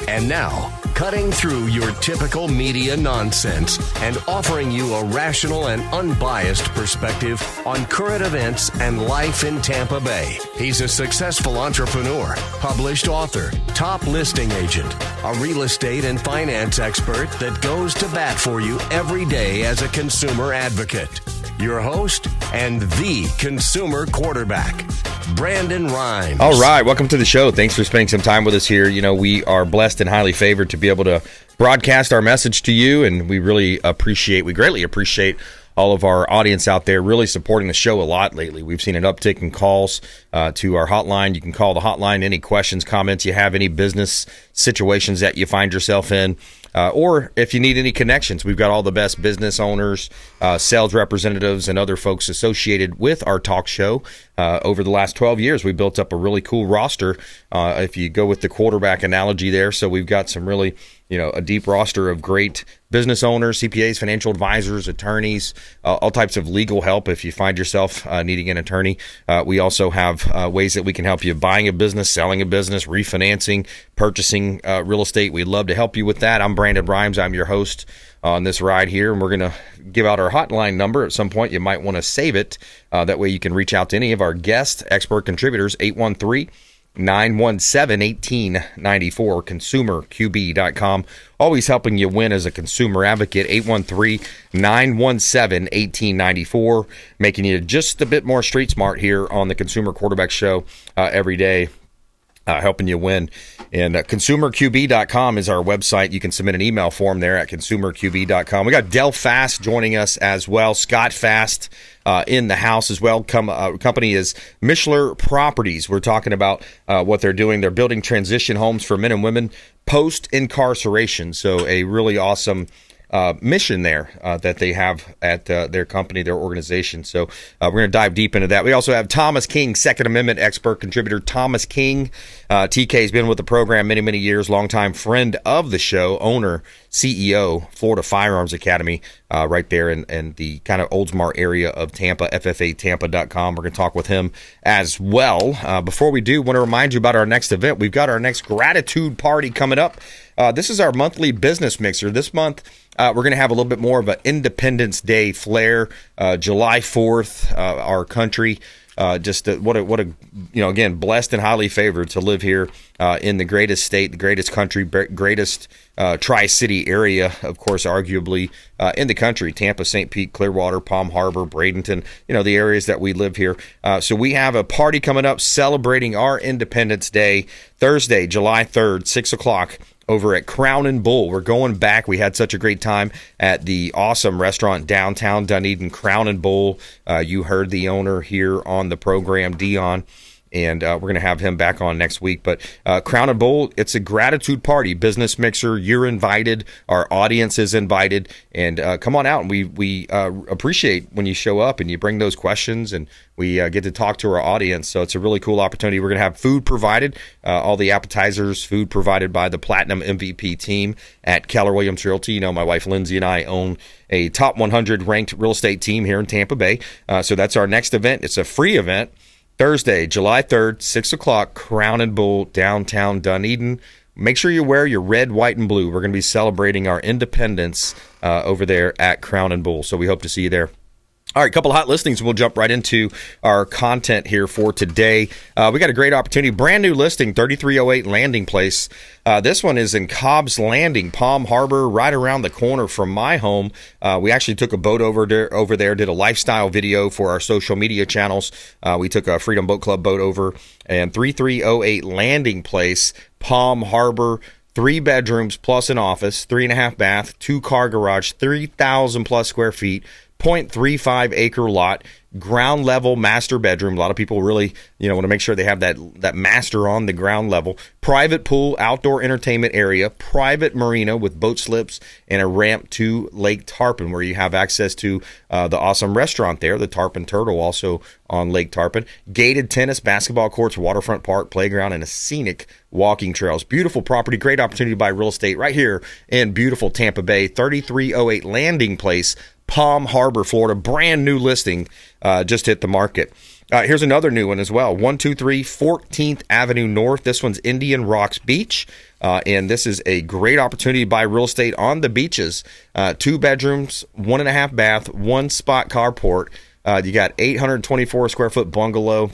And now, cutting through your typical media nonsense and offering you a rational and unbiased perspective on current events and life in Tampa Bay. He's a successful entrepreneur, published author, top listing agent, a real estate and finance expert that goes to bat for you every day as a consumer advocate. Your host and the consumer quarterback, Brandon Rimes. All right, welcome to the show. Thanks for spending some time with us here. You know, we are blessed and highly favored to be able to broadcast our message to you, and we greatly appreciate all of our audience out there really supporting the show a lot lately. We've seen an uptick in calls to our hotline. You can call the hotline, any questions, comments you have, any business situations that you find yourself in. Or if you need any connections, we've got all the best business owners, sales representatives, and other folks associated with our talk show. Over the last 12 years, we built up a really cool roster, if you go with the quarterback analogy there. So we've got some really, a deep roster of great business owners, CPAs, financial advisors, attorneys, all types of legal help if you find yourself needing an attorney. We also have ways that we can help you buying a business, selling a business, refinancing, purchasing real estate. We'd love to help you with that. I'm Brandon Rimes. I'm your host on this ride here, and we're going to give out our hotline number at some point. You might want to save it. That way you can reach out to any of our guest expert contributors, 813-917-1894, consumerqb.com. Always helping you win as a consumer advocate, 813-917-1894, making you just a bit more street smart here on the Consumer Quarterback Show every day. Helping you win. And consumerqb.com is our website. You can submit an email form there at consumerqb.com. We got Del Fast joining us as well. Scott Fast in the house as well. Company is Mishler Properties. We're talking about what they're doing. They're building transition homes for men and women post-incarceration. So a really awesome mission there that they have at their company, their organization. So we're going to dive deep into that. We also have Thomas King, Second Amendment expert contributor. Thomas King, TK has been with the program many, many years, longtime friend of the show, owner, CEO, Florida Firearms Academy, right there in the kind of Oldsmar area of Tampa, FFAtampa.com. We're going to talk with him as well. Before we do, I want to remind you about our next event. We've got our next gratitude party coming up. This is our monthly business mixer. This month, we're going to have a little bit more of an Independence Day flair. July 4th, our country, again, blessed and highly favored to live here in the greatest state, the greatest country, greatest Tri-City area, of course, arguably in the country. Tampa, St. Pete, Clearwater, Palm Harbor, Bradenton, the areas that we live here. So we have a party coming up celebrating our Independence Day, Thursday, July 3rd, 6 o'clock. Over at Crown and Bull. We're going back. We had such a great time at the awesome restaurant downtown Dunedin, Crown and Bull. You heard the owner here on the program, Dion, and we're going to have him back on next week. But Crown and Bull, it's a gratitude party, business mixer. You're invited. Our audience is invited. And come on out. And we appreciate when you show up and you bring those questions, and we get to talk to our audience. So it's a really cool opportunity. We're going to have food provided, all the appetizers, food provided by the Platinum MVP team at Keller Williams Realty. My wife Lindsay and I own a top 100 ranked real estate team here in Tampa Bay. So that's our next event. It's a free event. Thursday, July 3rd, 6 o'clock, Crown and Bull, downtown Dunedin. Make sure you wear your red, white, and blue. We're going to be celebrating our independence over there at Crown and Bull. So we hope to see you there. All right, a couple of hot listings. We'll jump right into our content here for today. We got a great opportunity. Brand new listing, 3308 Landing Place. This one is in Cobb's Landing, Palm Harbor, right around the corner from my home. We actually took a boat over there, did a lifestyle video for our social media channels. We took a Freedom Boat Club boat over, and 3308 Landing Place, Palm Harbor, 3 bedrooms plus an office, 3.5 bath, 2-car garage, 3,000 plus square feet. 0.35 acre lot, ground level master bedroom. A lot of people really, want to make sure they have that master on the ground level. Private pool, outdoor entertainment area, private marina with boat slips, and a ramp to Lake Tarpon, where you have access to the awesome restaurant there, the Tarpon Turtle, also on Lake Tarpon. Gated tennis, basketball courts, waterfront park, playground, and a scenic walking trails. Beautiful property, great opportunity to buy real estate right here in beautiful Tampa Bay. 3308 Landing Place, Palm Harbor, Florida. Brand new listing, just hit the market. Here's another new one as well. 123 14th Avenue North. This one's Indian Rocks Beach. And this is a great opportunity to buy real estate on the beaches. 2 bedrooms, 1.5 bath, 1 spot carport. You got 824 square foot bungalow.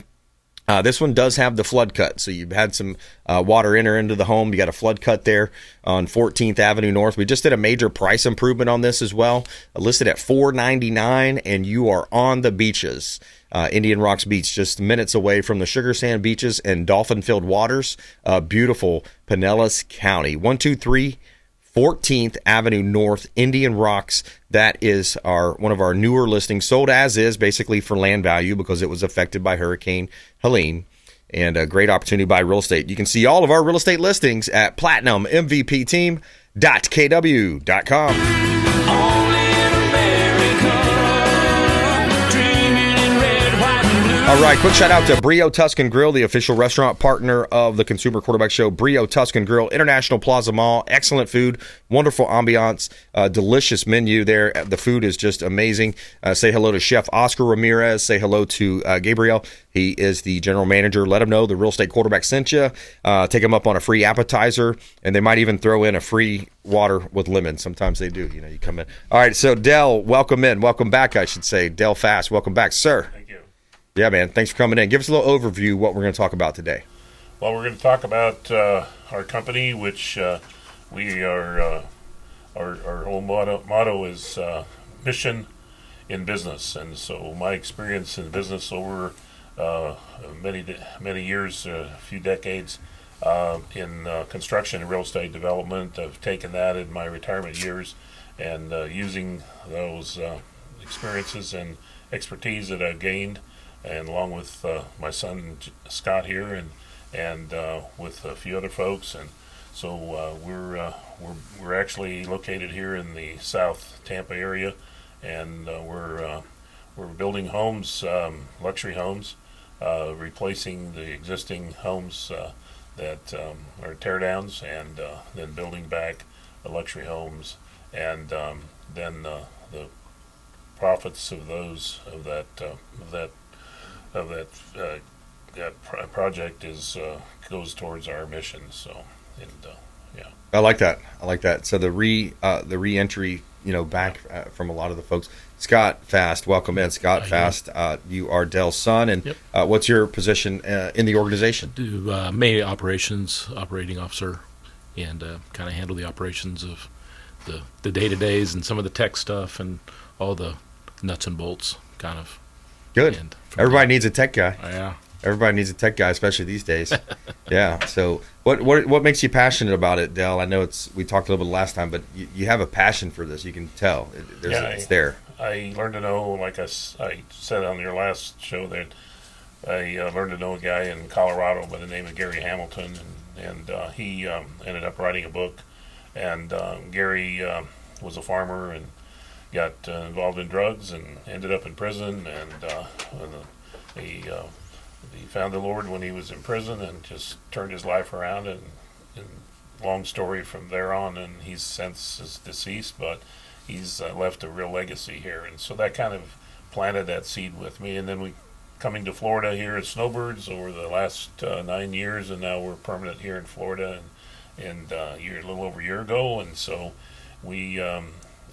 This one does have the flood cut, so you've had some water enter into the home. You got a flood cut there on 14th Avenue North. We just did a major price improvement on this as well, listed at $499, and you are on the beaches. Indian Rocks Beach, just minutes away from the Sugar Sand Beaches and dolphin-filled waters. Beautiful Pinellas County. 123 14th Avenue North, Indian Rocks. That is one of our newer listings, sold as is, basically for land value because it was affected by Hurricane Helene. And a great opportunity to buy real estate. You can see all of our real estate listings at platinummvpteam.kw.com. Only in America, dreaming in red, white, and blue. All right, quick shout out to Brio Tuscan Grill, the official restaurant partner of the Consumer Quarterback Show. Brio Tuscan Grill, International Plaza Mall, excellent food, wonderful ambiance, delicious menu there. The food is just amazing. Say hello to Chef Oscar Ramirez. Say hello to Gabriel. He is the general manager. Let him know the Real Estate Quarterback sent you. Take him up on a free appetizer, and they might even throw in a free water with lemon. Sometimes they do. You come in. All right, so Dell, welcome in. Welcome back, I should say. Dell Fast, welcome back, sir. Thank you. Yeah, man. Thanks for coming in. Give us a little overview of what we're going to talk about today. Well, we're going to talk about our company, which we are. Our whole motto is mission in business, and so my experience in business over many years, a few decades in construction and real estate development. I've taken that in my retirement years and using those experiences and expertise that I've gained, and along with my son Scott here, and with a few other folks, and so we're actually located here in the South Tampa area, and we're building homes, luxury homes, replacing the existing homes that are teardowns, and then building back the luxury homes, and then the profits of that project goes towards our mission. So, and yeah, I like that. So the re-entry, back from a lot of the folks. Scott Fast, welcome in. Scott Fast, you are Dell's son, and Yep. What's your position in the organization? Do main operating officer, and kind of handle the operations of the day-to-days and some of the tech stuff and all the nuts and bolts, kind of. Good. And Everybody needs a tech guy. Yeah. Everybody needs a tech guy, especially these days. Yeah. So what makes you passionate about it, Dell? I know we talked a little bit last time, but you have a passion for this. You can tell. It's there. I learned to know, like I said on your last show, that I learned to know a guy in Colorado by the name of Gary Hamilton, and he ended up writing a book. And Gary was a farmer and got involved in drugs and ended up in prison, and he found the Lord when he was in prison and just turned his life around, and long story from there on, and he's since is deceased, but he's left a real legacy here, and so that kind of planted that seed with me. And then we coming to Florida here at Snowbirds over the last 9 years, and now we're permanent here in Florida, and a little over a year ago, and so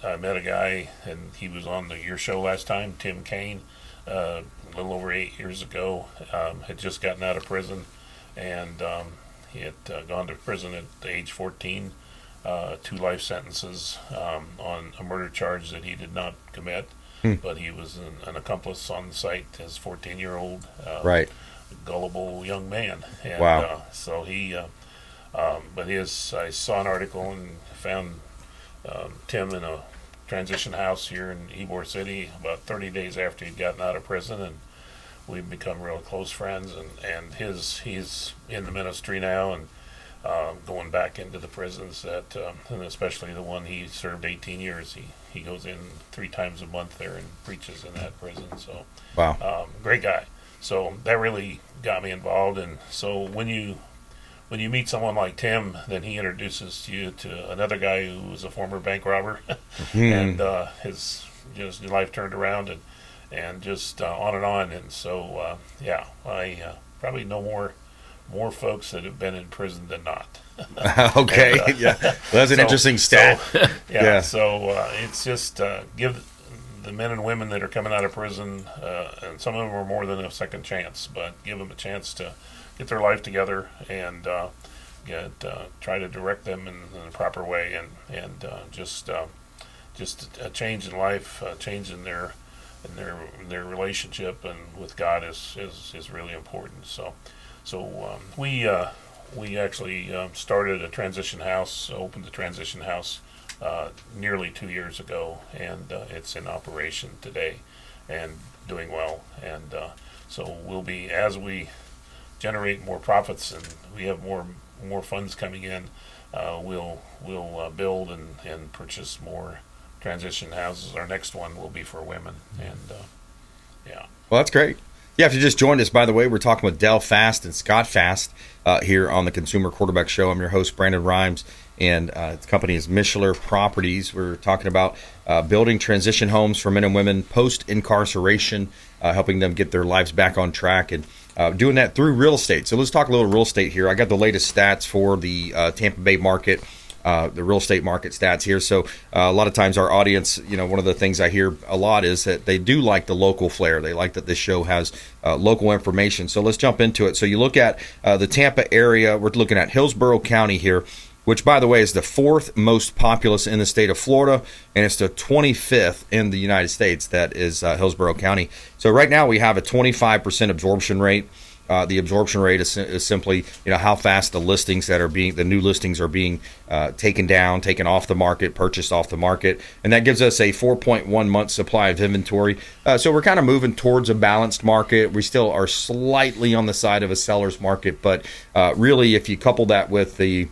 I met a guy, and he was on your show last time, Tim Kane, a little over 8 years ago. Had just gotten out of prison, and he had gone to prison at age 14, 2 life sentences on a murder charge that he did not commit, but he was an accomplice on site as 14-year-old, Right. gullible young man. And, Wow. so he, but I saw an article and found Tim in a transition house here in Ybor City about 30 days after he'd gotten out of prison, and we've become real close friends, and he's in the ministry now, and going back into the prisons and especially the one he served 18 years. He goes in 3 times a month there and preaches in that prison. So Wow. great guy. So that really got me involved, and so when you meet someone like Tim, then he introduces you to another guy who was a former bank robber, and his life turned around, and just on and on. And so, I probably know more folks that have been in prison than not. Okay, And, yeah, well, that's an interesting stat. So it's just give the men and women that are coming out of prison, and some of them are more than a second chance, but give them a chance to get their life together and try to direct them in the proper way, and just a change in life, change in their relationship and with God is really important. So we actually started a transition house, opened the transition house nearly 2 years ago, and it's in operation today and doing well. And so we'll be, as we generate more profits and we have more funds coming in, we'll build and purchase more transition houses. Our next one will be for women, and Well, that's great. Yeah, if you just joined us, by the way, we're talking with Dell Fast and Scott Fast here on the Consumer Quarterback Show. I'm your host, Brandon Rimes, and the company is Mishler Properties. We're talking about building transition homes for men and women post-incarceration, helping them get their lives back on track, and doing that through real estate. So let's talk a little real estate here. I got the latest stats for the Tampa Bay market. The real estate market stats here. So a lot of times our audience, one of the things I hear a lot is that they do like the local flair. They like that this show has local information. So let's jump into it. So you look at the Tampa area. We're looking at Hillsborough County here, which, by the way, is the 4th most populous in the state of Florida, and it's the 25th in the United States. That is Hillsborough County. So right now we have a 25% absorption rate. The absorption rate is simply, how fast the new listings are being taken down, taken off the market, purchased off the market, and that gives us a 4.1 month supply of inventory. So we're kind of moving towards a balanced market. We still are slightly on the side of a seller's market, but really, if you couple that with the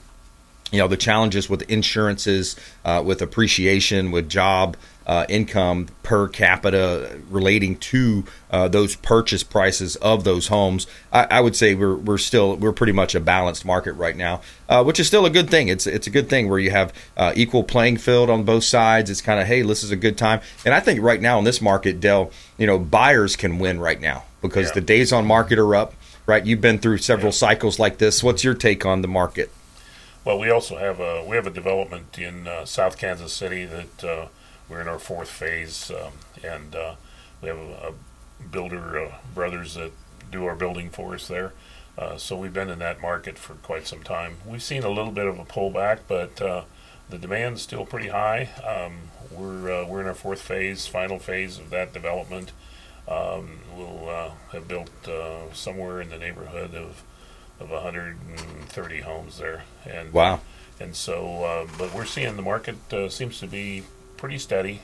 challenges with insurances, with appreciation, with job income per capita relating to those purchase prices of those homes, I would say we're pretty much a balanced market right now, which is still a good thing. It's a good thing where you have equal playing field on both sides. It's kind of, hey, this is a good time. And I think right now in this market, Dell, buyers can win right now because the days on market are up. Right, you've been through several cycles like this. What's your take on the market? Well, we also have a development in South Kansas City that we're in our 4th phase, and we have a builder brothers that do our building for us there. So we've been in that market for quite some time. We've seen a little bit of a pullback, but the demand's still pretty high. We're in our 4th phase, final phase of that development. We'll have built somewhere in the neighborhood of 130 homes there, and wow. And so, but we're seeing the market seems to be pretty steady,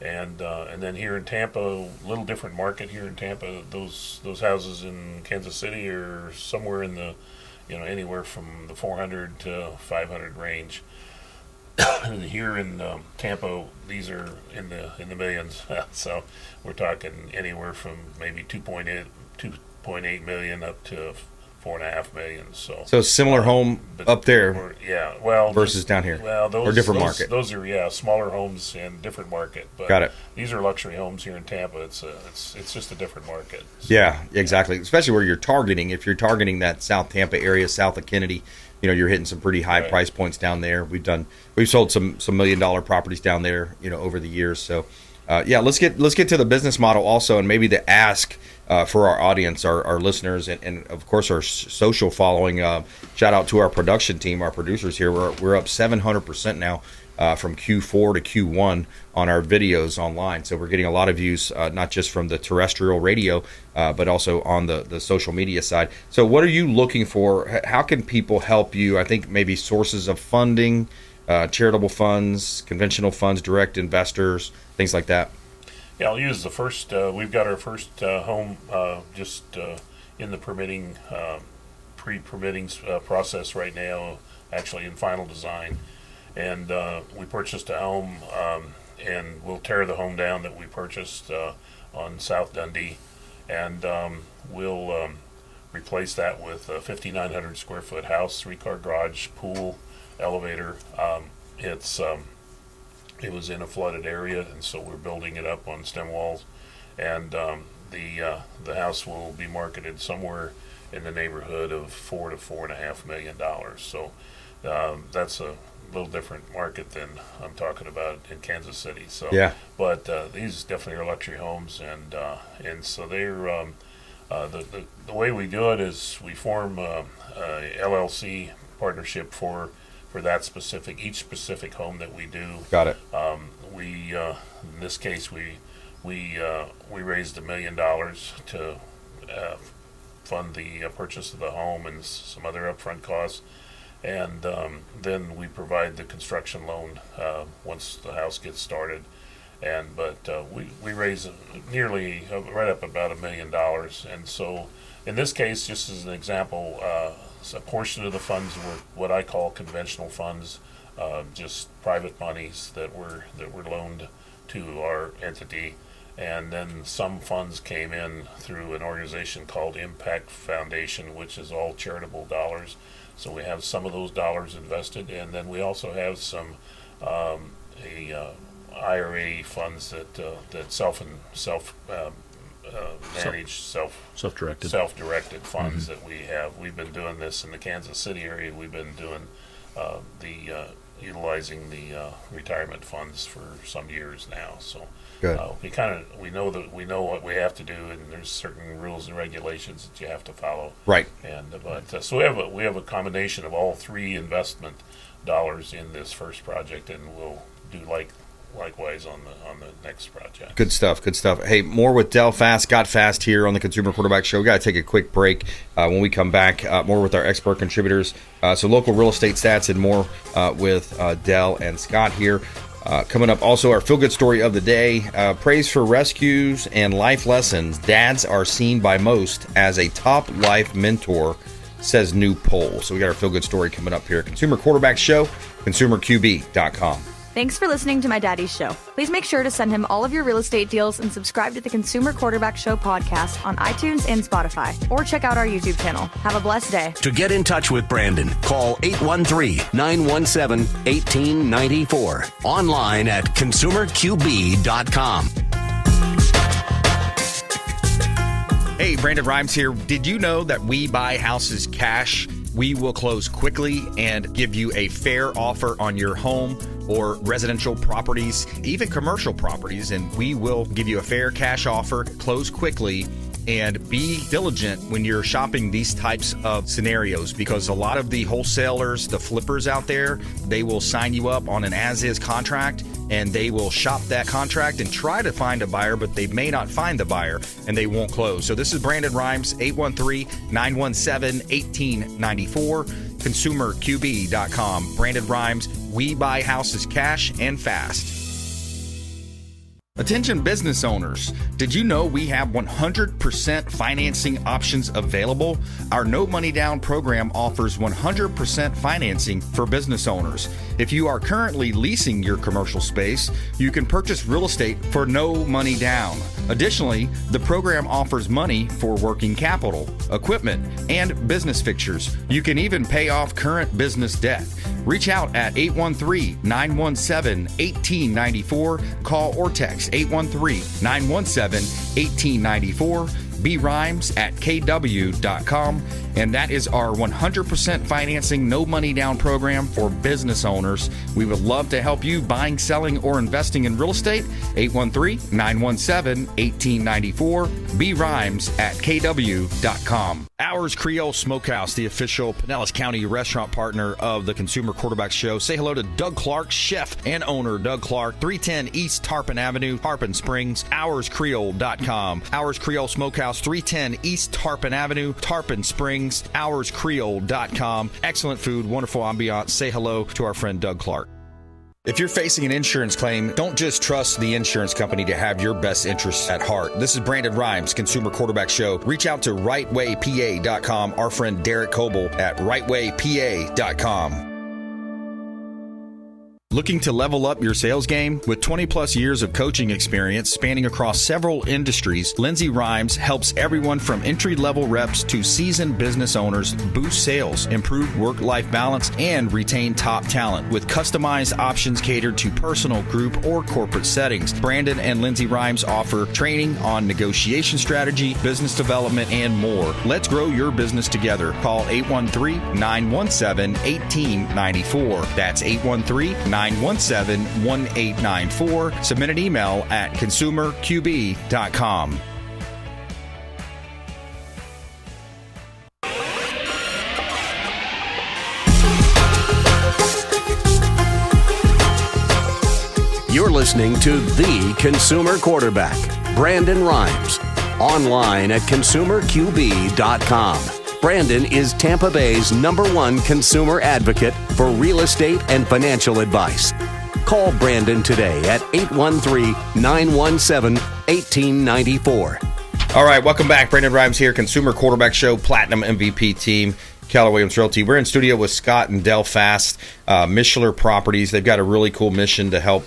and then here in Tampa, a little different market here in Tampa. Those houses in Kansas City are somewhere in the, anywhere from the 400 to 500 range. And here in Tampa, these are in the millions. So we're talking anywhere from maybe 2.8 million up to 4.5 million. So similar home up there, versus down here, or different market. Those are smaller homes in different market. But got it. These are luxury homes here in Tampa. It's just a different market. So, yeah, exactly. Especially where you're targeting. If you're targeting that South Tampa area, south of Kennedy, you're hitting some pretty high price points down there. We've sold some $1 million properties down there, over the years. So, let's get to the business model also, and maybe the ask for our audience, our listeners, and of course our social following. Shout out to our production team, our producers here. We're up 700% now from Q4 to Q1 on our videos online. So we're getting a lot of views, not just from the terrestrial radio, but also on the social media side. So what are you looking for? How can people help you? I think maybe sources of funding, charitable funds, conventional funds, direct investors, things like that. Yeah, I'll use the first. We've got our first home just in the permitting, pre-permitting process right now, actually in final design. And we purchased a home, and we'll tear the home down that we purchased on South Dundee, and we'll replace that with a 5,900 square foot house, 3-car garage, pool, elevator. It was in a flooded area, and so we're building it up on stem walls, and the house will be marketed somewhere in the neighborhood of $4 to $4.5 million. So that's a little different market than I'm talking about in Kansas City. So yeah, but these definitely are luxury homes, and so they're the way we do it is we form a LLC partnership for that each specific home that we do. got it. We in this case we raised $1 million to fund the purchase of the home and some other upfront costs, and then we provide the construction loan once the house gets started. But we raise nearly right up about $1 million, and so in this case, just as an example, a portion of the funds were what I call conventional funds, just private monies that were loaned to our entity, and then some funds came in through an organization called Impact Foundation, which is all charitable dollars. So we have some of those dollars invested, and then we also have some IRA funds that self-directed funds that we have. We've been doing this in the Kansas City area. We've been doing utilizing the retirement funds for some years now. So we know what we have to do, and there's certain rules and regulations that you have to follow. Right. And so we have a combination of all three investment dollars in this first project, and we'll do likewise on the next project. Good stuff. Hey, more with Del Fast, Got Fast here on the Consumer Quarterback Show. We got to take a quick break. When we come back, more with our expert contributors. So local real estate stats and more with Del and Scott here. Coming up, also our feel-good story of the day. Praise for rescues and life lessons. Dads are seen by most as a top life mentor, says new poll. So we got our feel-good story coming up here. Consumer Quarterback Show, consumerqb.com. Thanks for listening to my daddy's show. Please make sure to send him all of your real estate deals and subscribe to the Consumer Quarterback Show podcast on iTunes and Spotify, or check out our YouTube channel. Have a blessed day. To get in touch with Brandon, call 813-917-1894. Online at consumerqb.com. Hey, Brandon Rimes here. Did you know that we buy houses cash? We will close quickly and give you a fair offer on your home or residential properties, even commercial properties, and we will give you a fair cash offer, close quickly, and be diligent when you're shopping these types of scenarios, because a lot of the wholesalers, the flippers out there, they will sign you up on an as-is contract, and they will shop that contract and try to find a buyer, but they may not find the buyer, and they won't close. So this is Brandon Rimes, 813-917-1894, consumerqb.com. Brandon Rimes, we buy houses cash and fast. Attention business owners, did you know we have 100% financing options available? Our no money down program offers 100% financing for business owners. If you are currently leasing your commercial space, you can purchase real estate for no money down. Additionally, the program offers money for working capital, equipment, and business fixtures. You can even pay off current business debt. Reach out at 813-917-1894. Call or text 813-917-1894. brimes@kw.com. And that is our 100% financing, no money down program for business owners. We would love to help you buying, selling, or investing in real estate. 813-917-1894. brimes@kw.com. Ours Creole Smokehouse, the official Pinellas County restaurant partner of the Consumer Quarterback Show. Say hello to Doug Clark, chef and owner Doug Clark, 310 East Tarpon Avenue, Tarpon Springs, ourscreole.com. Ours Creole Smokehouse, 310 East Tarpon Avenue, Tarpon Springs, ourscreole.com. Excellent food, wonderful ambiance. Say hello to our friend Doug Clark. If you're facing an insurance claim, don't just trust the insurance company to have your best interests at heart. This is Brandon Rimes, Consumer Quarterback Show. Reach out to rightwaypa.com, our friend Derek Coble at rightwaypa.com. Looking to level up your sales game? With 20 plus years of coaching experience spanning across several industries, Lindsay Rimes helps everyone from entry-level reps to seasoned business owners boost sales, improve work-life balance, and retain top talent with customized options catered to personal, group, or corporate settings. Brandon and Lindsay Rimes offer training on negotiation strategy, business development, and more. Let's grow your business together. Call 813-917-1894. That's 813-917-1894. Submit an email at consumerqb.com. You're listening to The Consumer Quarterback, Brandon Rimes. Online at consumerqb.com. Brandon is Tampa Bay's #1 consumer advocate for real estate and financial advice. Call Brandon today at 813-917-1894. All right, welcome back. Brandon Rimes here, Consumer Quarterback Show, Platinum MVP team, Keller Williams Realty. We're in studio with Scott and Del Fast, Mishler Properties. They've got a really cool mission to help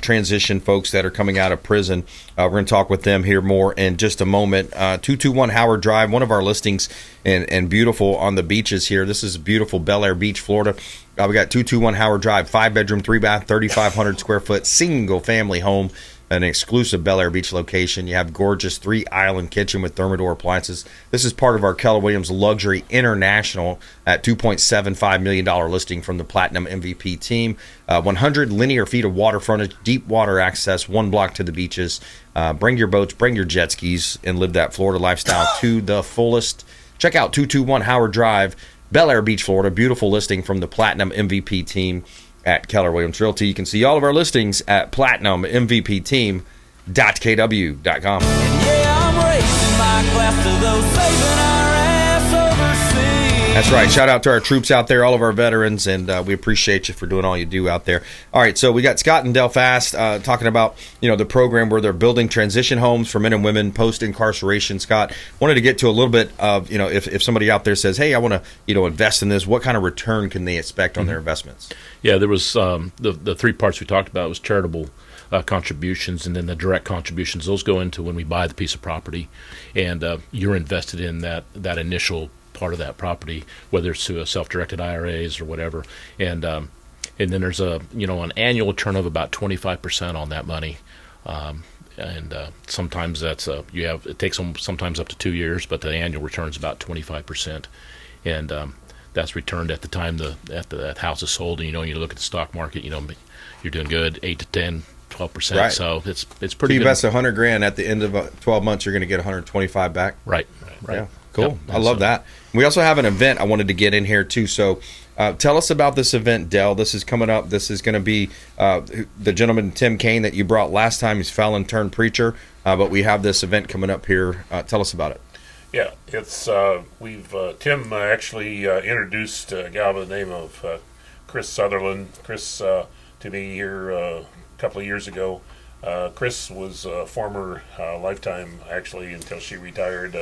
transition folks that are coming out of prison. We're going to talk with them here more in just a moment. 221 Howard Drive, one of our listings, and beautiful on the beaches here. This is beautiful Bel Air Beach, Florida. We got 221 Howard Drive, 5-bedroom, 3-bath, 3,500 square foot, single family home, an exclusive Bel Air Beach location. You have gorgeous 3-island kitchen with Thermador appliances. This is part of our Keller Williams Luxury International at $2.75 million listing from the Platinum MVP team. 100 linear feet of water frontage, deep water access, 1 block to the beaches. Bring your boats, bring your jet skis, and live that Florida lifestyle to the fullest. Check out 221 Howard Drive, Bel Air Beach, Florida. Beautiful listing from the Platinum MVP team at Keller Williams Realty. You can see all of our listings at platinummvpteam.kw.com. Yeah, I'm raising my glass to those saving our ass overseas. That's right. Shout out to our troops out there, all of our veterans, and we appreciate you for doing all you do out there. All right, so we got Scott and Del Fast talking about the program where they're building transition homes for men and women post incarceration. Scott, wanted to get to a little bit of if somebody out there says, hey, I want to invest in this, what kind of return can they expect on their investments? Yeah, there was the 3 parts we talked about was charitable contributions, and then the direct contributions. Those go into when we buy the piece of property, and you're invested in that initial part of that property, whether it's to a self-directed IRAs or whatever, and then there's an annual return of about 25% on that money, and sometimes that's it takes them sometimes up to 2 years, but the annual return is about 25%, and that's returned at the time that house is sold. And you look at the stock market, you're doing good, 8 to 10, 12%. Right. So it's pretty. So you good. invest $100,000 at the end of 12 months, you're going to get 125 back. Right. Yeah, cool. Yep. I love that. We also have an event I wanted to get in here too. So tell us about this event, Del. This is coming up. This is going to be the gentleman Tim Kaine that you brought last time. He's felon turned preacher, but we have this event coming up here. Tell us about it. Yeah, it's Tim actually introduced a guy by the name of Chris Sutherland. Chris to me here a couple of years ago. Chris was a former lifetime, actually, until she retired,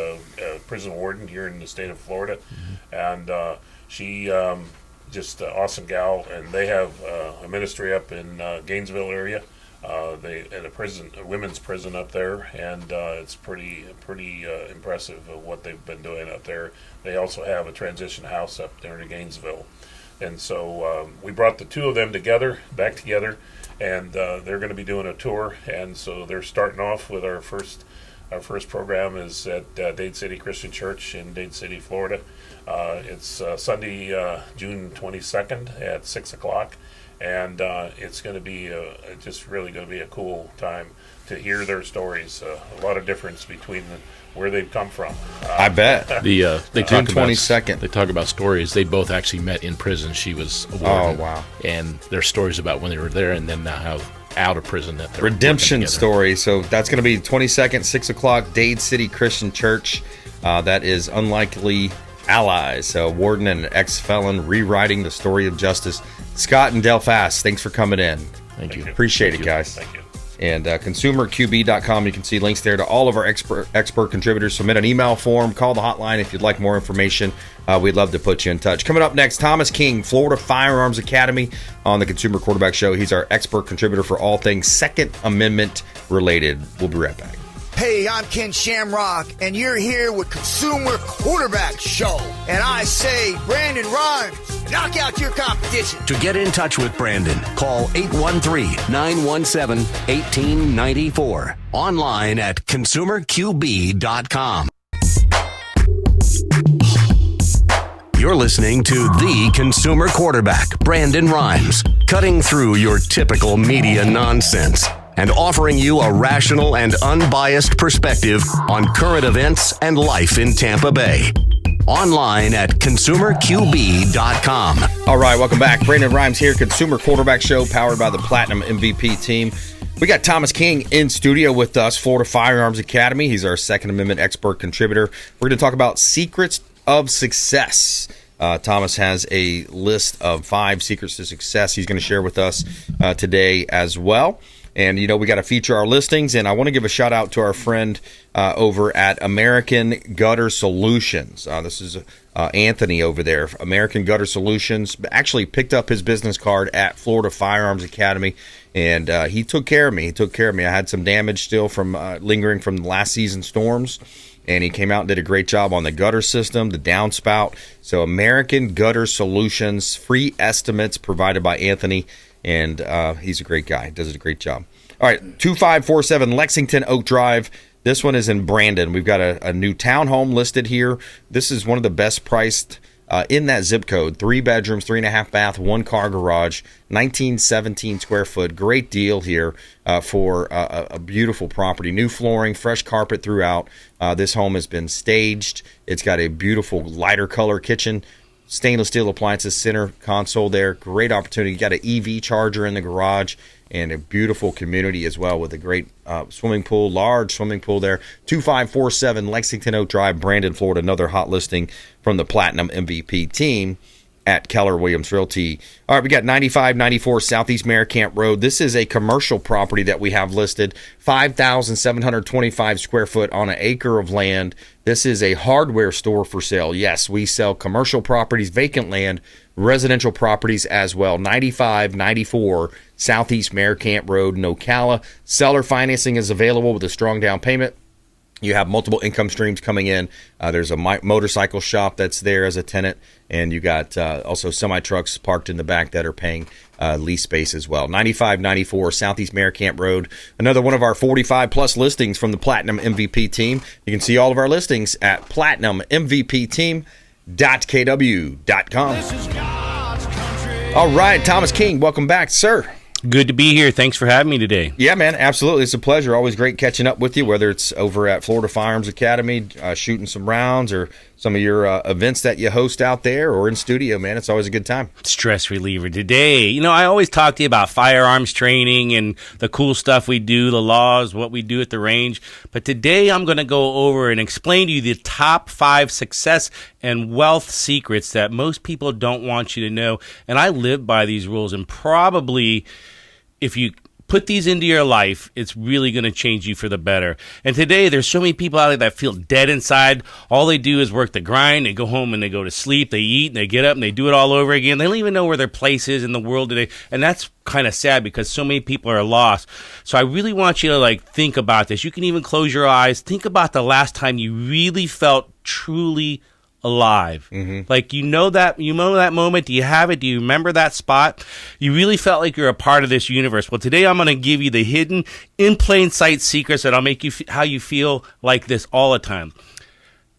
prison warden here in the state of Florida, and she just an awesome gal. And they have a ministry up in Gainesville area. They at a women's prison up there, and it's pretty impressive what they've been doing up there. They also have a transition house up there in Gainesville, and so we brought the 2 of them back together, and they're going to be doing a tour. And so they're starting off with our first program is at Dade City Christian Church in Dade City, Florida. It's Sunday, June 22nd at 6:00. And it's going to be just really going to be a cool time to hear their stories. A lot of difference between where they've come from. I bet. They talk June 22nd. They talk about stories. They both actually met in prison. She was a warden. Oh, wow. And their stories about when they were there and then now how out of prison that they're redemption story. So that's going to be 22nd, 6:00, Dade City Christian Church. That is Unlikely Allies. So warden and an ex-felon rewriting the story of justice. Scott and Del Fast, thanks for coming in. Thank you. Appreciate it, guys. Thank you. And consumerqb.com, you can see links there to all of our expert contributors. Submit an email form, call the hotline if you'd like more information. We'd love to put you in touch. Coming up next, Thomas King, Florida Firearms Academy on the Consumer Quarterback Show. He's our expert contributor for all things Second Amendment related. We'll be right back. Hey, I'm Ken Shamrock, and you're here with Consumer Quarterback Show. And I say, Brandon Rimes, knock out your competition. To get in touch with Brandon, call 813-917-1894. Online at consumerqb.com. You're listening to the Consumer Quarterback, Brandon Rimes, cutting through your typical media nonsense and offering you a rational and unbiased perspective on current events and life in Tampa Bay. Online at consumerqb.com. All right, welcome back. Brandon Rimes here, Consumer Quarterback Show, powered by the Platinum MVP team. We got Thomas King in studio with us, Florida Firearms Academy. He's our Second Amendment expert contributor. We're going to talk about secrets of success. Thomas has a list of 5 secrets to success he's going to share with us today as well. And, you know, we got to feature our listings, and I want to give a shout out to our friend over at American Gutter Solutions. This is Anthony over there, American Gutter Solutions. Actually picked up his business card at Florida Firearms Academy, and he took care of me. I had some damage still from lingering from the last season's storms, and he came out and did a great job on the gutter system, the downspout. So American Gutter Solutions, free estimates provided by Anthony. And he's a great guy. Does a great job. All right, 2547 Lexington Oak Drive. This one is in Brandon. We've got a new townhome listed here. This is one of the best priced in that zip code. 3 bedrooms, 3.5 bath, 1 car garage, 1917 square foot. Great deal here for a beautiful property. New flooring, fresh carpet throughout. This home has been staged. It's got a beautiful lighter color kitchen. Stainless steel appliances, center console there. Great opportunity. You got an EV charger in the garage and a beautiful community as well with a great swimming pool, large swimming pool there. 2547 Lexington Oak Drive, Brandon, Florida. Another hot listing from the Platinum MVP team at Keller Williams Realty. All right, we got 9594 Southeast Maricamp Road. This is a commercial property that we have listed, 5,725 square foot on an acre of land. This is a hardware store for sale. Yes, we sell commercial properties, vacant land, residential properties as well. 9594 Southeast Maricamp Road, in Ocala. Seller financing is available with a strong down payment. You have multiple income streams coming in. There's a motorcycle shop that's there as a tenant, and you got also semi-trucks parked in the back that are paying lease space as well. 9594 Southeast Maricamp Road. Another one of our 45-plus listings from the Platinum MVP team. You can see all of our listings at platinummvpteam.kw.com. All right, Thomas King, welcome back, sir. Good to be here. Thanks for having me today. Yeah, man, absolutely. It's a pleasure. Always great catching up with you, whether it's over at Florida Firearms Academy, shooting some rounds, or some of your events that you host out there, or in studio, man. It's always a good time. Stress reliever today. You know, I always talk to you about firearms training and the cool stuff we do, the laws, what we do at the range. But today I'm going to go over and explain to you the top 5 success and wealth secrets that most people don't want you to know. And I live by these rules, and probably if you put these into your life, it's really going to change you for the better. And today, there's so many people out there that feel dead inside. All they do is work the grind. They go home and they go to sleep. They eat and they get up and they do it all over again. They don't even know where their place is in the world today. And that's kind of sad because so many people are lost. So I really want you to think about this. You can even close your eyes. Think about the last time you really felt truly alive. Mm-hmm. You know that moment. Do you have it? Do you remember that spot? You really felt like you're a part of this universe. Well, today I'm going to give you the hidden, in plain sight secrets that'll make you how you feel like this all the time.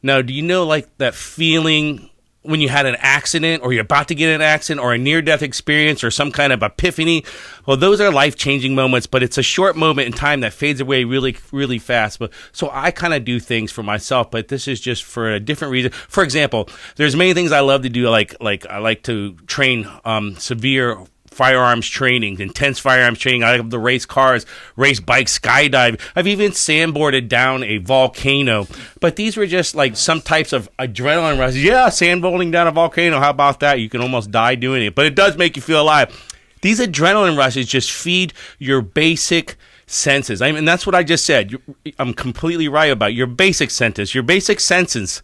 Now, do you know that feeling when you had an accident, or you're about to get an accident, or a near-death experience, or some kind of epiphany? Well, those are life-changing moments, but it's a short moment in time that fades away really, really fast. So I kind of do things for myself, but this is just for a different reason. For example, there's many things I love to do, like I like to train severe firearms training, intense firearms training. I like to race cars, race bikes, skydive. I've even sandboarded down a volcano. But these were just some types of adrenaline rush. Yeah, sandboarding down a volcano. How about that? You can almost die doing it, but it does make you feel alive. These adrenaline rushes just feed your basic senses. I mean, that's what I just said. I'm completely right about your basic senses. Your basic senses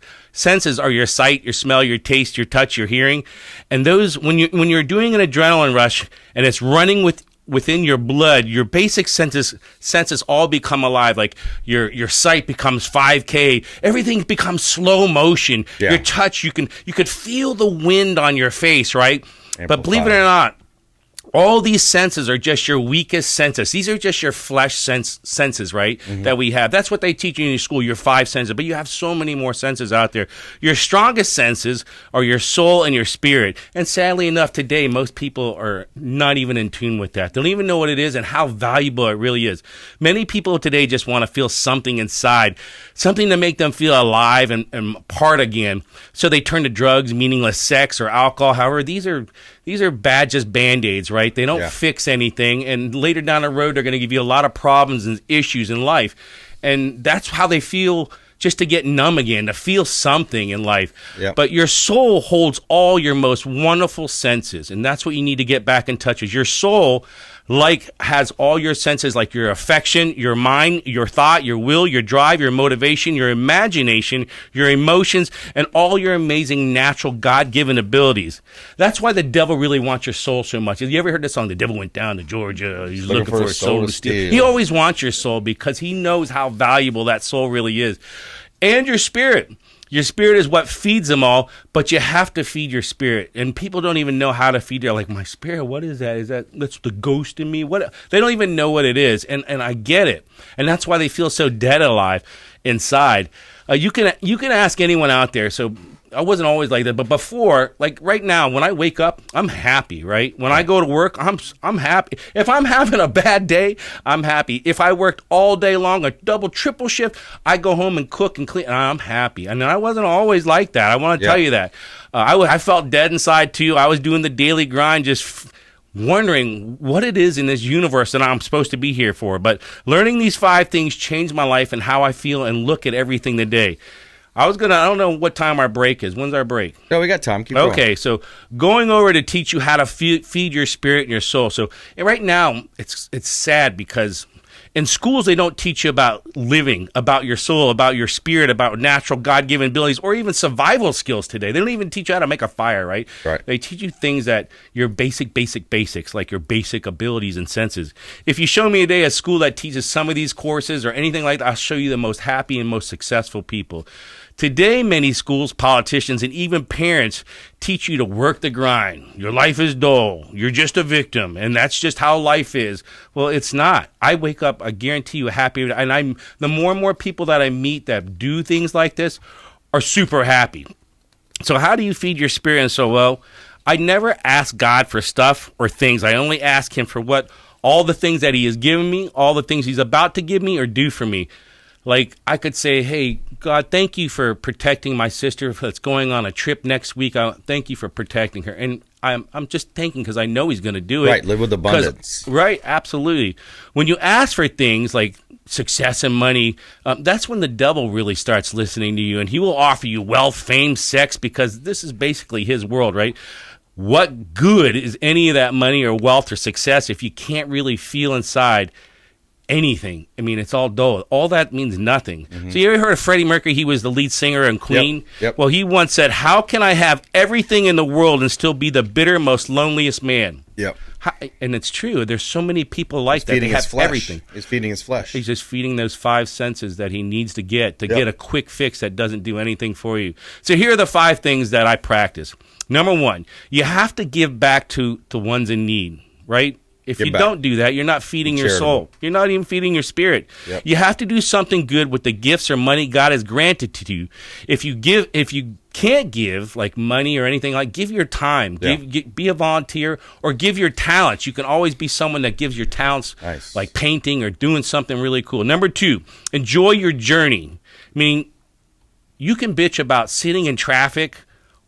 are your sight, your smell, your taste, your touch, your hearing, and those when you're doing an adrenaline rush and it's running within your blood, your basic senses all become alive. Like your sight becomes 5K. Everything becomes slow motion. Yeah. Your touch, you could feel the wind on your face, right? Amplified. But believe it or not, all these senses are just your weakest senses. These are just your flesh senses, right, that we have. That's what they teach you in school, your 5 senses. But you have so many more senses out there. Your strongest senses are your soul and your spirit. And sadly enough, today, most people are not even in tune with that. They don't even know what it is and how valuable it really is. Many people today just want to feel something inside, something to make them feel alive and part again. So they turn to drugs, meaningless sex, or alcohol. However, these are bad, just Band-Aids, right? They don't fix anything, and later down the road, they're going to give you a lot of problems and issues in life. And that's how they feel, just to get numb again, to feel something in life. Yep. But your soul holds all your most wonderful senses, and that's what you need to get back in touch with. Your soul has all your senses, like your affection, your mind, your thought, your will, your drive, your motivation, your imagination, your emotions, and all your amazing natural God-given abilities. That's why the devil really wants your soul so much. Have you ever heard the song, "The Devil Went Down to Georgia, he's looking for a soul to steal"? He always wants your soul because he knows how valuable that soul really is. And your spirit. Your spirit is what feeds them all, but you have to feed your spirit. And people don't even know how to feed. They're like, my spirit, what is that? That's the ghost in me? What? They don't even know what it is. And I get it. And that's why they feel so dead alive inside. You can ask anyone out there. So I wasn't always like that, but before, like right now, when I wake up, I'm happy, right? When I go to work, I'm happy. If I'm having a bad day, I'm happy. If I worked all day long, a double, triple shift, I go home and cook and clean, and I'm happy. And I wasn't always like that. I want to tell you that. I felt dead inside too. I was doing the daily grind, just wondering what it is in this universe that I'm supposed to be here for. But learning these 5 things changed my life and how I feel and look at everything today. I don't know what time our break is. When's our break? No, we got time. Keep going. Okay, so going over to teach you how to feed your spirit and your soul. So right now, it's sad because in schools, they don't teach you about living, about your soul, about your spirit, about natural God-given abilities, or even survival skills today. They don't even teach you how to make a fire, right? Right. They teach you things that your basics, like your basic abilities and senses. If you show me a day at school that teaches some of these courses or anything like that, I'll show you the most happy and most successful people. Today, many schools, politicians, and even parents teach you to work the grind. Your life is dull. You're just a victim, and that's just how life is. Well, it's not. I wake up, I guarantee you, happy. And the more and more people that I meet that do things like this are super happy. So how do you feed your spirit and soul? Well, I never ask God for stuff or things. I only ask him for all the things that he has given me, all the things he's about to give me or do for me. Like, I could say, hey, God, thank you for protecting my sister that's going on a trip next week. Thank you for protecting her. And I'm just thanking because I know he's going to do it. Right, live with abundance. Right, absolutely. When you ask for things like success and money, that's when the devil really starts listening to you. And he will offer you wealth, fame, sex, because this is basically his world, right? What good is any of that money or wealth or success if you can't really feel inside anything? I mean, it's all dull. All that means nothing. Mm-hmm. So you ever heard of Freddie Mercury? He was the lead singer in Queen. Yep. Well, he once said, how can I have everything in the world and still be the bitter, most loneliest man? Yep. And it's true. There's so many people like that. They have everything. He's feeding his flesh. He's just feeding those 5 senses that he needs to get a quick fix that doesn't do anything for you. So here are the 5 things that I practice. Number 1, you have to give back to ones in need, right? If you don't do that, you're not feeding your soul. You're not even feeding your spirit. Yep. You have to do something good with the gifts or money God has granted to you. If you can't give like money or anything, like give your time, be a volunteer, or give your talents. You can always be someone that gives your talents, like painting or doing something really cool. Number 2, enjoy your journey. Meaning, you can bitch about sitting in traffic,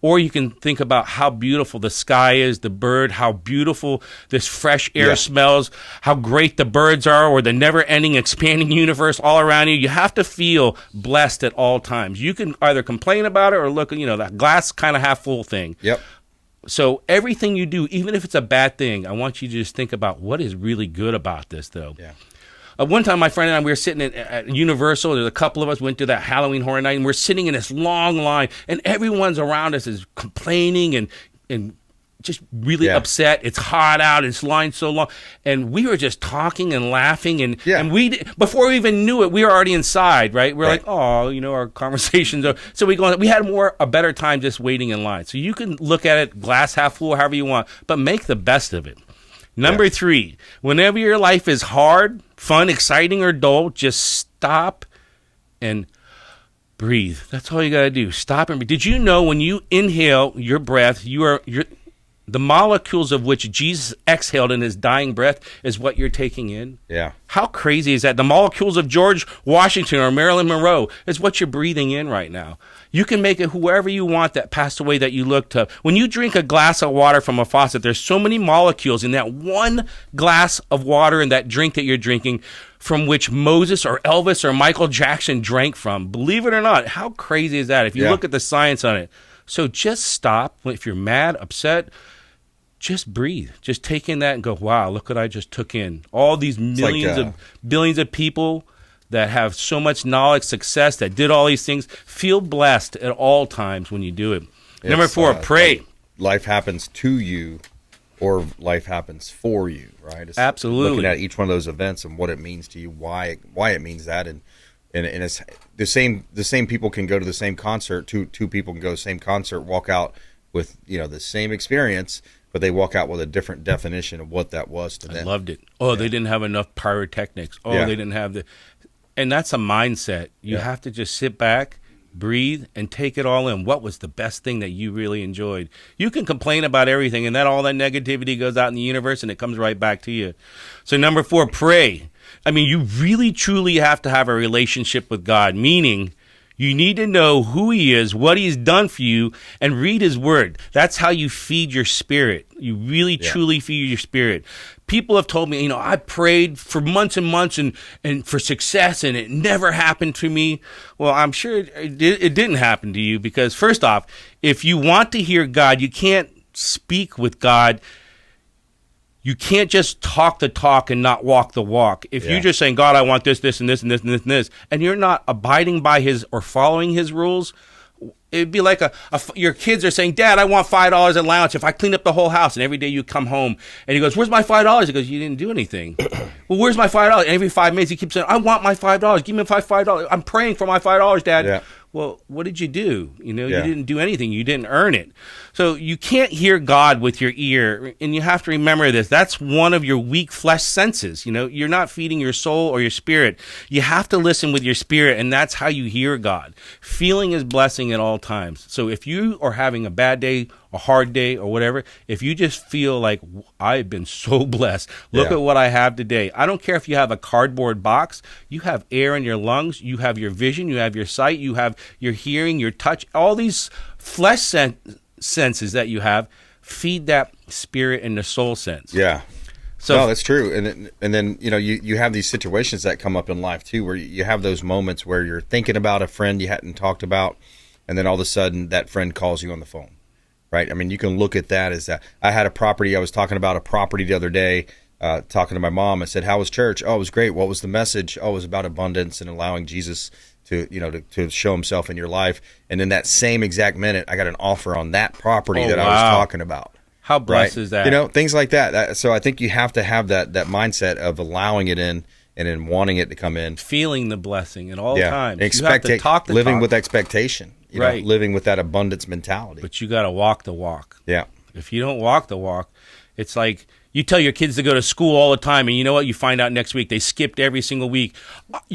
or you can think about how beautiful the sky is, the bird, how beautiful this fresh air smells, how great the birds are, or the never-ending expanding universe all around you. You have to feel blessed at all times. You can either complain about it or look, that glass kind of half full thing. Yep. So everything you do, even if it's a bad thing, I want you to just think about what is really good about this, though. Yeah. One time, my friend and I, we were sitting at Universal. There's a couple of us went to that Halloween Horror Night, and we're sitting in this long line, and everyone's around us is complaining and just really upset. It's hot out. It's lined so long, and we were just talking and laughing, and before we even knew it, we were already inside. Right? We're like, oh, our conversations are. So we had a better time just waiting in line. So you can look at it glass half full, however you want, but make the best of it. Number 3, whenever your life is hard, fun, exciting, or dull, just stop and breathe. That's all you got to do. Stop and breathe. Did you know when you inhale your breath, the molecules of which Jesus exhaled in his dying breath is what you're taking in? Yeah. How crazy is that? The molecules of George Washington or Marilyn Monroe is what you're breathing in right now. You can make it whoever you want that passed away that you look to. When you drink a glass of water from a faucet, there's so many molecules in that one glass of water in that drink that you're drinking from which Moses or Elvis or Michael Jackson drank from. Believe it or not, how crazy is that if you look at the science on it? So just stop. If you're mad, upset, just breathe. Just take in that and go, wow, look what I just took in. All these billions of people that have so much knowledge, success, that did all these things. Feel blessed at all times when you do it. Number 4, pray. Life happens to you or life happens for you, right? It's absolutely. Looking at each one of those events and what it means to you, why it means that, and it's the same people can go to the same concert. Two people can go to the same concert, walk out with the same experience, but they walk out with a different definition of what that was to them. I loved it. Oh, they didn't have enough pyrotechnics. Oh, they didn't have the... And that's a mindset. You have to just sit back, breathe, and take it all in. What was the best thing that you really enjoyed? You can complain about everything, and all that negativity goes out in the universe, and it comes right back to you. So number 4, pray. I mean, you really, truly have to have a relationship with God, meaning you need to know who he is, what he's done for you, and read his word. That's how you feed your spirit. You really, truly feed your spirit. People have told me, I prayed for months and months and for success, and it never happened to me. Well, I'm sure it didn't happen to you because, first off, if you want to hear God, you can't speak with God. You can't just talk the talk and not walk the walk. If you're just saying, God, I want this, this, and this, and this, and this, and this, and you're not abiding by his or following his rules, it'd be like your kids are saying, Dad, I want $5 allowance if I clean up the whole house. And every day you come home and he goes, where's my $5? He goes, you didn't do anything. Well, where's my $5? And every 5 minutes he keeps saying, I want my $5. Give me my $5. I'm praying for my $5, Dad. Yeah. Well, what did you do? You didn't do anything. You didn't earn it. So you can't hear God with your ear, and you have to remember this. That's one of your weak flesh senses. You're not feeding your soul or your spirit. You have to listen with your spirit, and that's how you hear God. Feeling his blessing at all times. So if you are having a bad day, a hard day, or whatever, if you just feel like, I've been so blessed, look at what I have today. I don't care if you have a cardboard box, you have air in your lungs, you have your vision, you have your sight, you have your hearing, your touch, all these flesh senses that you have, feed that spirit and the soul sense. Yeah. So no, that's true. And then you have these situations that come up in life too, where you have those moments where you're thinking about a friend you hadn't talked about, and then all of a sudden that friend calls you on the phone. Right. I mean, you can look at that as that. I had a property. I was talking about a property the other day, talking to my mom. I said, how was church? Oh, it was great. What was the message? Oh, it was about abundance and allowing Jesus to show himself in your life. And in that same exact minute, I got an offer on that property that I was talking about. How blessed is that? Things like that. So I think you have to have that mindset of allowing it in and then wanting it to come in. Feeling the blessing at all times. You have to talk the living with expectation. Living with that abundance mentality. But you got to walk the walk. Yeah. If you don't walk the walk, it's like you tell your kids to go to school all the time, and you know what? You find out next week they skipped every single week.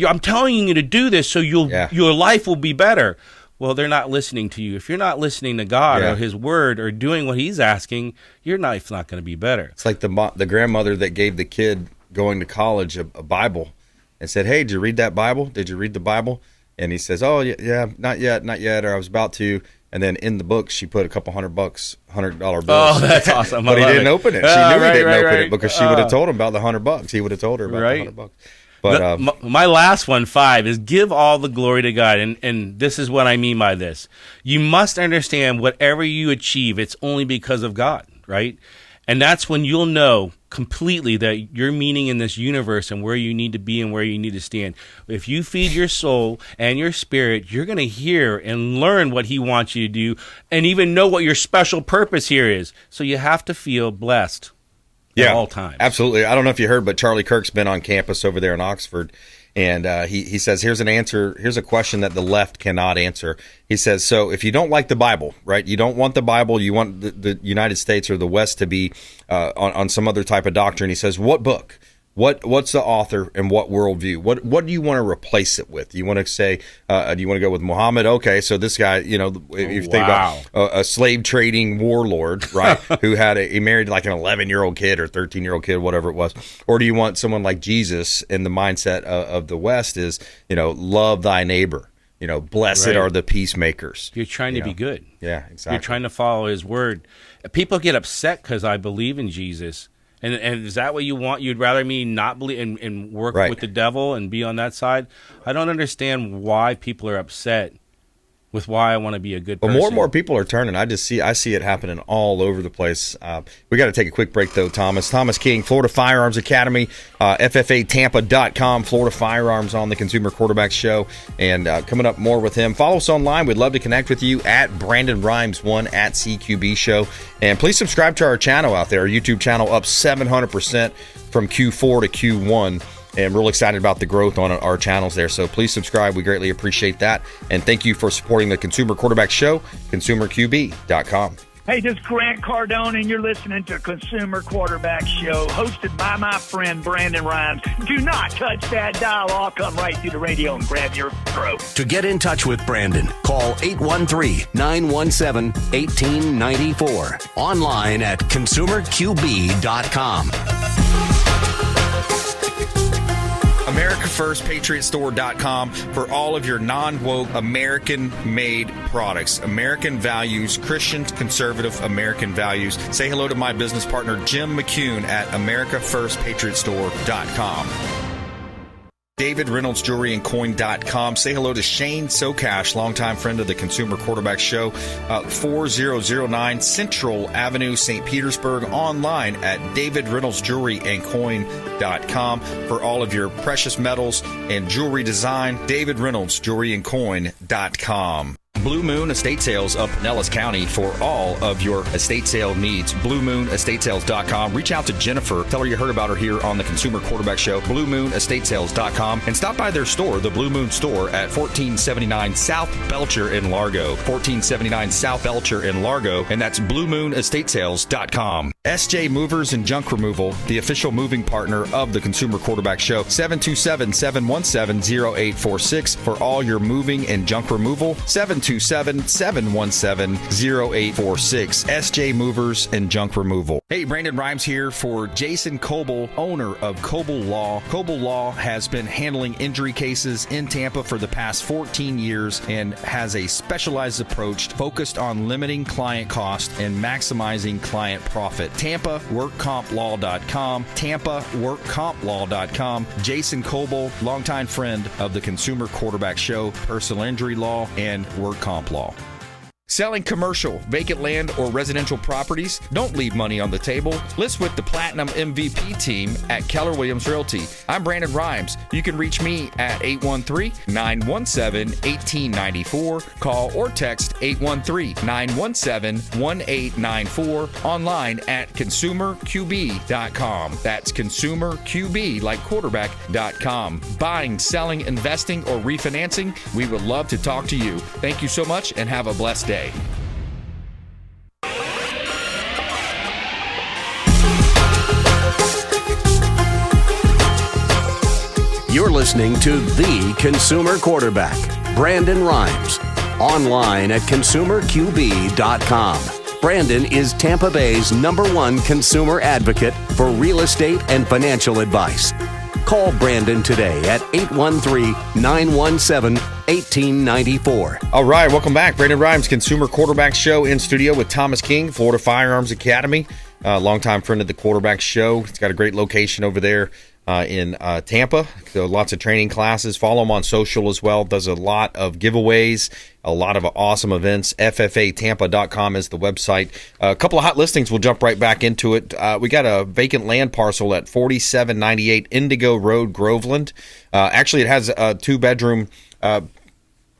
I'm telling you to do this so your life will be better. Well, they're not listening to you. If you're not listening to God or his word or doing what he's asking, your life's not going to be better. It's like the grandmother that gave the kid going to college a Bible and said, hey, did you read that Bible? Did you read the Bible? And he says, oh, yeah, not yet, or I was about to. And then in the book, she put a couple $100 bills. Oh, that's awesome. But he didn't open it. She knew he didn't open it because she would have told him about the $100. He would have told her about the $100. But my last one, 5, is give all the glory to God. And this is what I mean by this. You must understand whatever you achieve, it's only because of God, right? And that's when you'll know completely that your meaning in this universe and where you need to be and where you need to stand. If you feed your soul and your spirit, you're going to hear and learn what he wants you to do and even know what your special purpose here is. So you have to feel blessed at all times. Absolutely. I don't know if you heard, but Charlie Kirk's been on campus over there in Oxford. And he says, here's a question that the left cannot answer. He says, so if you don't like the Bible, right, you don't want the Bible, you want the United States or the West to be on some other type of doctrine. He says, what book? What's the author and what worldview? What do you want to replace it with? Do you want to say, do you want to go with Muhammad? Okay, so this guy, if you think about a slave trading warlord, right, who he married like an 11-year-old kid or 13-year-old kid, whatever it was. Or do you want someone like Jesus, and the mindset of the West is, love thy neighbor. Blessed are the peacemakers. You're trying to be good. Yeah, exactly. You're trying to follow his word. People get upset because I believe in Jesus. And is that what you want? You'd rather me not believe and work with the devil and be on that side? I don't understand why people are upset with why I want to be a good person. But more and more people are turning. I see it happening all over the place. We got to take a quick break, though, Thomas. Thomas King, Florida Firearms Academy, FFAtampa.com, Florida Firearms on the Consumer Quarterback Show. And coming up more with him. Follow us online. We'd love to connect with you at Brandon Rimes 1 at CQB Show. And please subscribe to our channel out there. Our YouTube channel up 700% from Q4 to Q1. And real excited about the growth on our channels there. So please subscribe. We greatly appreciate that. And thank you for supporting the Consumer Quarterback Show, consumerqb.com. Hey, this is Grant Cardone, and you're listening to Consumer Quarterback Show, hosted by my friend Brandon Rimes. Do not touch that dial. I'll come right through the radio and grab your throat. To get in touch with Brandon, call 813-917-1894. Online at consumerqb.com. AmericaFirstPatriotStore.com for all of your non-woke, American-made products. American values, Christian, conservative American values. Say hello to my business partner, Jim McCune, at AmericaFirstPatriotStore.com. David Reynolds Jewelry and Coin.com. Say hello to Shane Socash, longtime friend of the Consumer Quarterback Show, 4009 Central Avenue, St. Petersburg. Online at David Reynolds Jewelry and Coin.com for all of your precious metals and jewelry design. David Reynolds Jewelry and Coin.com. Blue Moon Estate Sales of Pinellas County for all of your estate sale needs. BlueMoonEstateSales.com. Reach out to Jennifer. Tell her you heard about her here on the Consumer Quarterback Show. BlueMoonEstateSales.com. And stop by their store, the Blue Moon Store, at 1479 South Belcher in Largo. 1479 South Belcher in Largo. And that's BlueMoonEstateSales.com. SJ Movers and Junk Removal, the official moving partner of the Consumer Quarterback Show. 727-717-0846 for all your moving and junk removal. 727-717-0846. SJ Movers and Junk Removal. Hey, Brandon Rimes here for Jason Coble, owner of Coble Law. Coble Law has been handling injury cases in Tampa for the past 14 years and has a specialized approach focused on limiting client cost and maximizing client profit. TampaWorkCompLaw.com. TampaWorkCompLaw.com. Jason Coble, longtime friend of the Consumer Quarterback Show, personal injury law, and work comp law. Selling commercial, vacant land, or residential properties? Don't leave money on the table. List with the Platinum MVP team at Keller Williams Realty. I'm Brandon Rimes. You can reach me at 813-917-1894. Call or text 813-917-1894. Online at consumerqb.com. That's consumerqb, like quarterback.com. Buying, selling, investing, or refinancing? We would love to talk to you. Thank you so much and have a blessed day. You're listening to The Consumer Quarterback, Brandon Rimes. Online at consumerqb.com. Brandon is Tampa Bay's #1 consumer advocate for real estate and financial advice. Call Brandon today at 813-917-1894. All right, welcome back. Brandon Rimes, Consumer Quarterback Show, in studio with Thomas King, Florida Firearms Academy, longtime friend of the Quarterback Show. It's got a great location over there in Tampa. So lots of training classes. Follow him on social as well. Does a lot of giveaways, a lot of awesome events. FFAtampa.com is the website. A couple of hot listings. We'll jump right back into it. We got a vacant land parcel at 4798 Indigo Road, Groveland. Actually, it has a 2-bedroom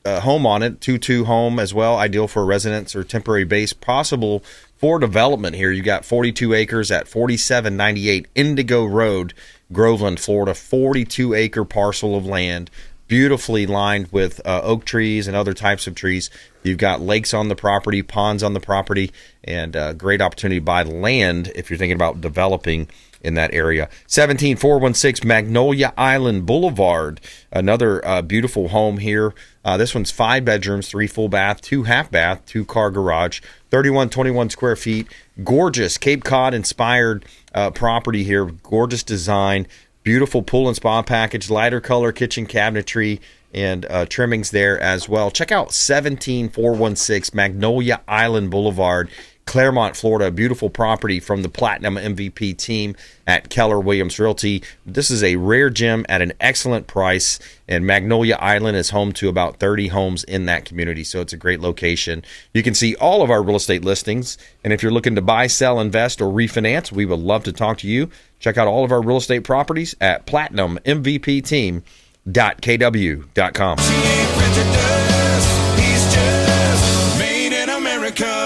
home on it, 2-2 home as well, ideal for a residence or temporary base, possible for development here. You got 42 acres at 4798 Indigo Road, Groveland, Florida. 42-acre parcel of land, beautifully lined with oak trees and other types of trees. You've got lakes on the property, ponds on the property, and great opportunity to buy land if you're thinking about developing in that area. 17416 Magnolia Island Boulevard, another beautiful home here. This one's 5 bedrooms, 3 full bath, 2 half bath, 2-car garage, 3121 square feet. Gorgeous Cape Cod inspired property here. Gorgeous design, beautiful pool and spa package, lighter color kitchen cabinetry, and trimmings there as well. Check out 17416 Magnolia Island Boulevard, Claremont, Florida. Beautiful property from the Platinum MVP team at Keller Williams Realty. This is a rare gem at an excellent price, and Magnolia Island is home to about 30 homes in that community, so it's a great location. You can see all of our real estate listings, and if you're looking to buy, sell, invest, or refinance, we would love to talk to you. Check out all of our real estate properties at platinummvpteam.kw.com. He ain't prejudice, he's just made in America.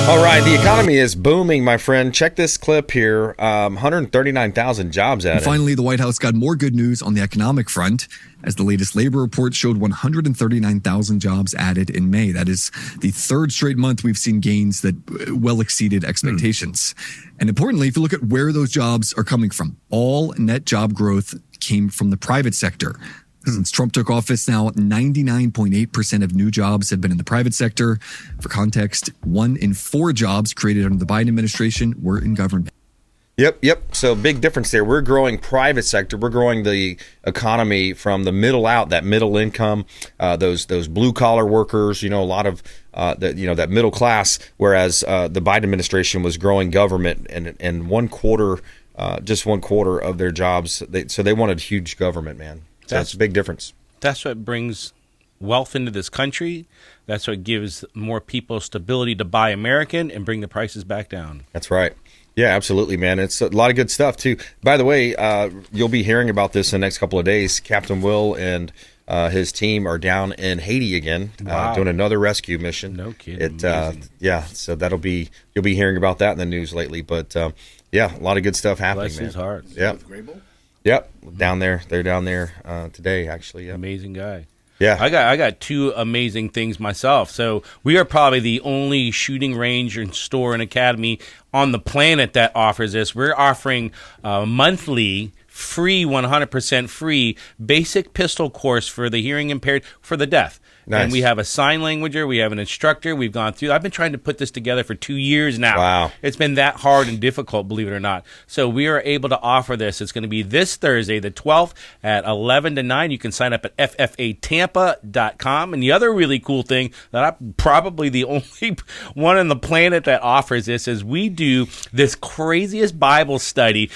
All right, the economy is booming, my friend. Check this clip here. 139,000 jobs added. And finally, the White House got more good news on the economic front as the latest labor report showed 139,000 jobs added in May. That is the third straight month we've seen gains that well exceeded expectations. And importantly, if you look at where those jobs are coming from, all net job growth came from the private sector. Since Trump took office now, 99.8% of new jobs have been in the private sector. For context, 1 in 4 jobs created under the Biden administration were in government. Yep. So big difference there. We're growing private sector. We're growing the economy from the middle out, that middle income, those blue collar workers. A lot of that middle class. Whereas the Biden administration was growing government, and just 1/4 of their jobs. So they wanted huge government, man. So that's a big difference. That's what brings wealth into this country. That's what gives more people stability to buy American and bring the prices back down. That's right. Yeah, absolutely, man. It's a lot of good stuff, too. By the way, you'll be hearing about this in the next couple of days. Captain Will and his team are down in Haiti again, doing another rescue mission. No kidding. So you'll be hearing about that in the news lately. But, a lot of good stuff happening, Bless his heart. Yeah. Yep, down there. They're down there today, actually. Yep. Amazing guy. Yeah, I got 2 amazing things myself. So we are probably the only shooting range and store and academy on the planet that offers this. We're offering monthly, free, 100% free basic pistol course for the hearing impaired, for the deaf. Nice. And we have a sign languager. We have an instructor. We've gone through. I've been trying to put this together for 2 years now. Wow. It's been that hard and difficult, believe it or not. So we are able to offer this. It's going to be this Thursday, the 12th at 11 to 9. You can sign up at ffatampa.com. And the other really cool thing that I'm probably the only one on the planet that offers this is we do this craziest Bible study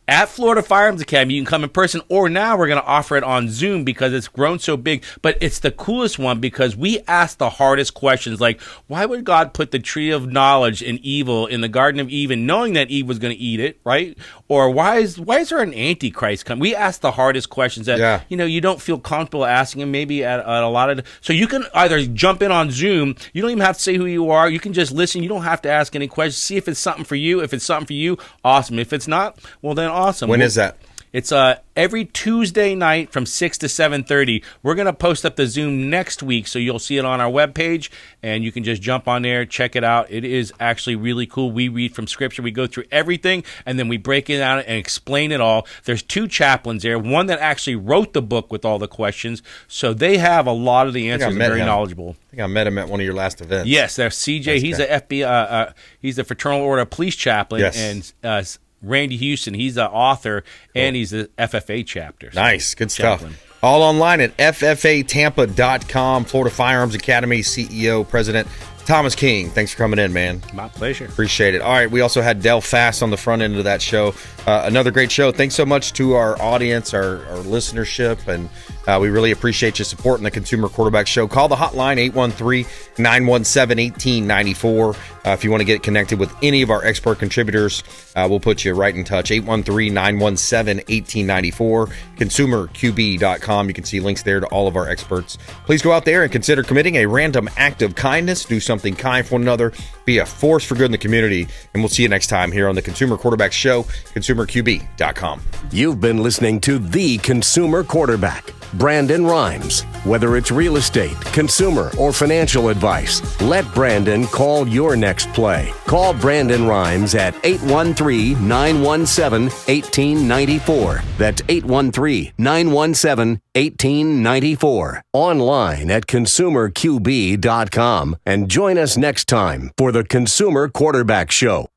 at Florida Firearms Academy. You can come in person, or now we're going to offer it on Zoom because it's grown so big. But it's the coolest one because we ask the hardest questions, like, why would God put the tree of knowledge and evil in the Garden of Eden, knowing that Eve was going to eat it, right? Or why is there an Antichrist come? We ask the hardest questions that you don't feel comfortable asking them maybe at a lot of. So you can either jump in on Zoom. You don't even have to say who you are. You can just listen. You don't have to ask any questions. See if it's something for you. If it's something for you, awesome. If it's not, well then awesome. When is that? It's every Tuesday night from 6 to 7:30. We're going to post up the Zoom next week, so you'll see it on our webpage, and you can just jump on there, check it out. It is actually really cool. We read from Scripture. We go through everything, and then we break it out and explain it all. There's 2 chaplains there, one that actually wrote the book with all the questions, so they have a lot of the answers and very knowledgeable. I think I met him at one of your last events. Yes, there's CJ. He's a FBI. He's the Fraternal Order Police Chaplain, yes. And Randy Houston, he's the author, and he's the FFA chapter. So nice, good chaplain. Stuff. All online at ffatampa.com. Florida Firearms Academy CEO, President Thomas King, thanks for coming in, man. My pleasure. Appreciate it. All right, we also had Del Fast on the front end of that show. Another great show. Thanks so much to our audience, our listenership, and we really appreciate you supporting the Consumer Quarterback Show. Call the hotline, 813-917-1894. If you want to get connected with any of our expert contributors, we'll put you right in touch, 813-917-1894, consumerqb.com. You can see links there to all of our experts. Please go out there and consider committing a random act of kindness. Do something kind for one another. Be a force for good in the community. And we'll see you next time here on the Consumer Quarterback Show, consumerqb.com. You've been listening to The Consumer Quarterback, Brandon Rimes. Whether it's real estate, consumer, or financial advice, let Brandon call your next play. Call Brandon Rimes at 813-917-1894. That's 813-917-1894. Online at consumerqb.com. And join us next time for the Consumer Quarterback Show.